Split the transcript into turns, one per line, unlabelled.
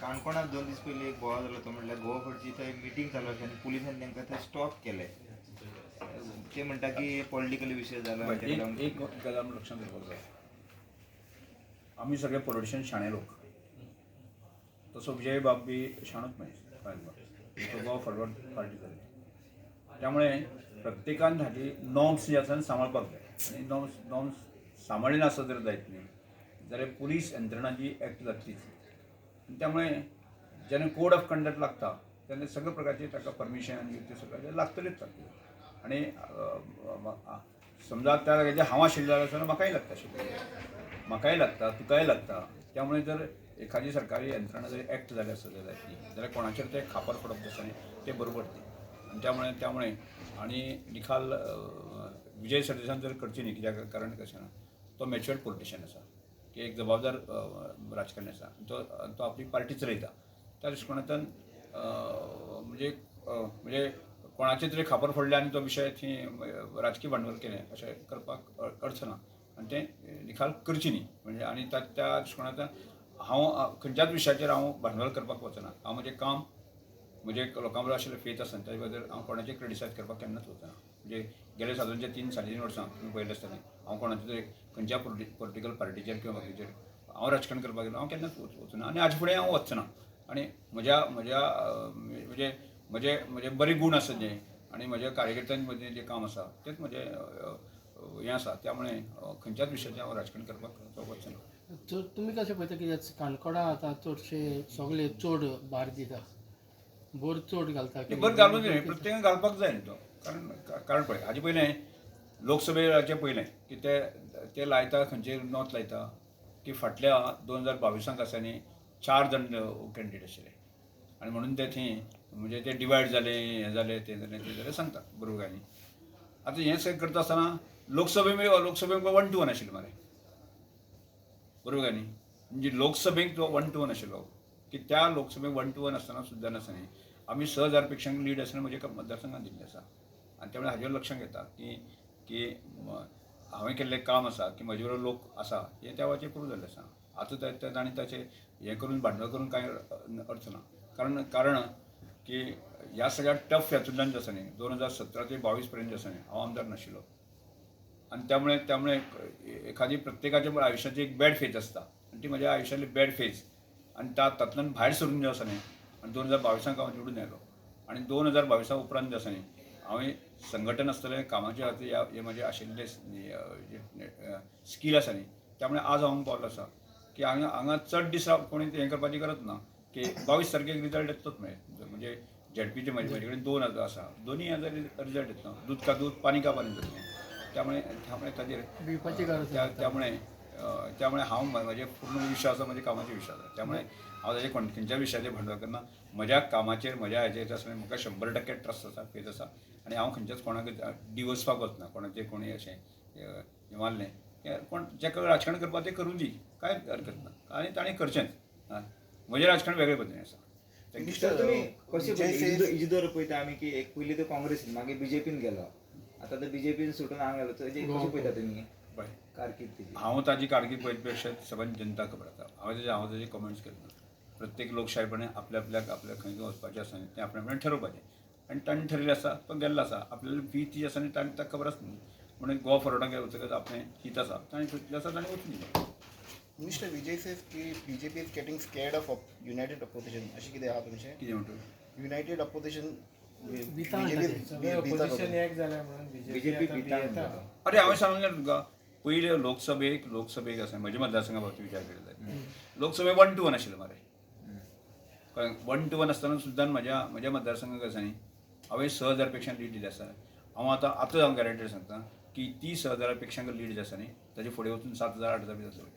काणकोणात 2 दीस पयलीं एक बोवाळ जालो तो म्हणल्यार गोवा फडची थंय मिटींग चालू आशिल्ली आनी पुलिसांनी तांकां थंय स्टॉप केलें. ते म्हणटा की पॉलिटिकल विशय जालो.
एक गजाल आमी लक्षांत दवरपाक जाय. आमी सगळे पॉलिटिशियन शाणे लोक. तसो विजय बाब बी शाणूच मनीस. तो गोवा फॉरवर्ड पार्टी जाली. त्यामुळे प्रत्येकान हाची नॉर्म्स जे आसा सांबाळपाक जाय. आनी नॉर्म्स सांबाळिना आसत जर जायत न्ही जाल्यार पुलीस यंत्रणाची एक्ट जातलीच. त्यामुळे जेन्ना कोड ऑफ कंडक्ट लागता तेन्ना सगळे प्रकारचे ताका परमिशन आनी ते सगळे लागतलेच लागतले. आनी समजा त्या जाग्याचेर हांव आशिल्लो जाल्यार म्हाकाय लागता आशिल्लें. म्हाकाय लागता, तुकाय लागता. त्यामुळे जर एखादी सरकारी यंत्रणा जर एक्ट जाली आसत जाल्यार कोणाचेर ते खापर पडप आसता ते बरोबर न्ही. त्यामुळे आनी निखाल विजय सरदेसाय जर करची न्ही कित्याक कारण कशें ना तो मॅच्युअर्ड पॉलिटिशियन आसा की एक जबाबदार राजकारणी आसा. तो आपली पार्टी चलयता. त्या दृश्टिकोनांतल्यान म्हणजे कोणाचे तरी खापर फोडले आनी तो विशय थंय राजकीय भांडवल केलें अशें करपाक अर्थ ना. आनी तें निखाल करची न्ही. म्हणजे आनी त्या दृश्टिकोनांतल्यान हांव खंयच्याच विशयाचेर हांव भांडवल करपाक वचना. हांव म्हजें काम म्हणजे लोकां बरोबर आशिल्लें फेथ आसा ताजे बद्दल हांव कोणाचें क्रिटिसायज करपाक केन्नाच वचना. म्हणजे गेले सादारणचे 3-3.5 वर्सां तुमी पळयलें आसतलें हांव कोणाचें तरी खंयच्या पॉलिटिकल पार्टीचेर किंवा बाकीचेर हांव राजकारण करपाक गेलो हांव केन्नाच वचना आनी हाजे फुडें हांव वचना. आनी म्हज्या म्हणजे बरे गूण आसा जे आनी म्हज्या कार्यकर्त्यां मदीं जें काम आसा तेंच म्हजें हें आसा. त्यामुळे खंयच्याच विशयाचें हांव राजकारण करपाक वचना.
तुमी कशें पळयता की काणकोणा आतां चडशे सगळे चड भार दिता, बोर चड घालता.
बरें घालूंक जाय, प्रत्येकान घालपाक जाय न्ही तो. कारण पळय हाजे पयलें लोकसभेचे पयलें की ते लायता खंयचे नॉत लायता की फाटल्या 2022 आसा न्ही 4 जाण कॅन्डिडेट आशिल्ले आनी म्हणून ते थंय म्हणजे ते डिवायड जाले हें जालें तें जालें सांगता बरोबर काय न्ही. आतां हें सगळें करता आसतना लोकसभेक 1-1 आशिल्लो मरे बरोबर काय न्ही. म्हणजे लोकसभेक जो 1-1 आशिल्लो की त्या लोकसभेक 1-1 आसतना सुद्दां आसा न्ही आमी 6,000 पेक्षा लीड आसतना म्हज्या मतदारसंघात दिल्लें आसा. आनी त्यामुळे हाजेर लक्षांत घेता की हांवें केल्लें काम आसा की म्हजे बरोबर लोक आसा हें त्या वेळाचेर प्रूव जाल्लें आसा. आतां तांणी ताचें हें करून भांडवल करून कांय अर्थ ना. कारण की ह्या सगळ्या टफ हातूंतल्यान जो आसा न्ही 2017 ते 22 पर्यंत जो आसा न्ही हांव आमदार नाशिल्लो. आनी त्यामुळे एखादी प्रत्येकाच्या आयुश्याची एक बॅड फेज आसता आनी ती म्हज्या आयुश्यांतली बॅड फेज आनी तातूंतल्यान भायर सरून जो आसा न्ही आनी 2022 हांव निवडून आयलो. आनी 2022 उपरांत जो आसा न्ही हांवें संघटन आसतलें कामाच्या खातीर हे म्हजें आशिल्लें स्कील आसा न्ही त्यामुळे आज हांव पावलो आसा की हांगा चड दीस कोणी हें करपाची गरज ना की 22 तारखेक रिजल्ट येतलोच म्हणजे झेडपीचे म्हजे कडेन 2 आसा दोनूय रिजल्ट येतलो. दूध का दूध पानी का पानी जातलें. त्यामुळे ताजेर त्यामुळे हांव म्हजे पूर्ण विश्वास आसा म्हज्या कामाचेर विश्वास आसा. त्यामुळे हांव ताजे खंयच्या विशयाचेर भांडवल करना. म्हज्या कामाचेर म्हज्या हाचेर आसा म्हाका 100% ट्रस्ट आसा फेथ आसा आनी हांव खंयच्याच कोणाक डिवोर्सपाक वचना. कोणाचेर कोणी अशें हें मारलें कोण जेका राजकारण करपाक तें करूं दी कांय हरकत ना आनी ताणें करचेंच. म्हजें राजकारण वेगळे पद्दतीन आसा.
तुम्ही कशें इजिदोर पळयता आमी की एक पयलीं तो काँग्रेसीन मागीर बीजेपीन गेलो आतां तो बीजेपीन सुटून हांगा गेलो तर कशें पळयता तुमी कारकीर्द?
हांव ताजी कारकीर्द पळयत पेक्षा सगळ्यान जनता खबर आसा. हांव ताजे कमेंट्स करना. प्रत्येक लोकशायपणे आपल्या खंय वचपाचें आसा तें आपणें ठरोवपाचें आनी ताणें ठरयलें आसा तो गेल्लो आसा. आपल्याली फी ती आसा आनी ताका खबर आसा न्ही म्हणून गोवा फॉरवर्डाक वचतकच आपणें हित आसा ताणें चिंतलें आसा ताणें वचून दिलें.
Mr. Vijay says कि BJP is getting scared of united opposition. अशी कितें आहा तुमचें?
कितें म्हणटा
युनायटेड ऑपोजिशन
ऑपोजिशन एक जाल्या म्हणून
बीजेपी भिता.
अरे हांवें सांगलें तुका पयले लोकसभेक आसा म्हज्या मतदारसंघा बाबतींत विचार केलो जाय. लोकसभेक 1-1 आशिल्लो मरे. कळ्ळें 1-1 आसतना सुद्दां म्हज्या मतदारसंघाक आसा न्ही हांवें 6,000 पेक्षा लीड दिली आसा. हांव आतां हांव गॅरंटी सांगता की ती 6,000 पेक्षा लीड जी आसा न्ही ताजे फुडें वचून 7,000-8,000 बी जातलो.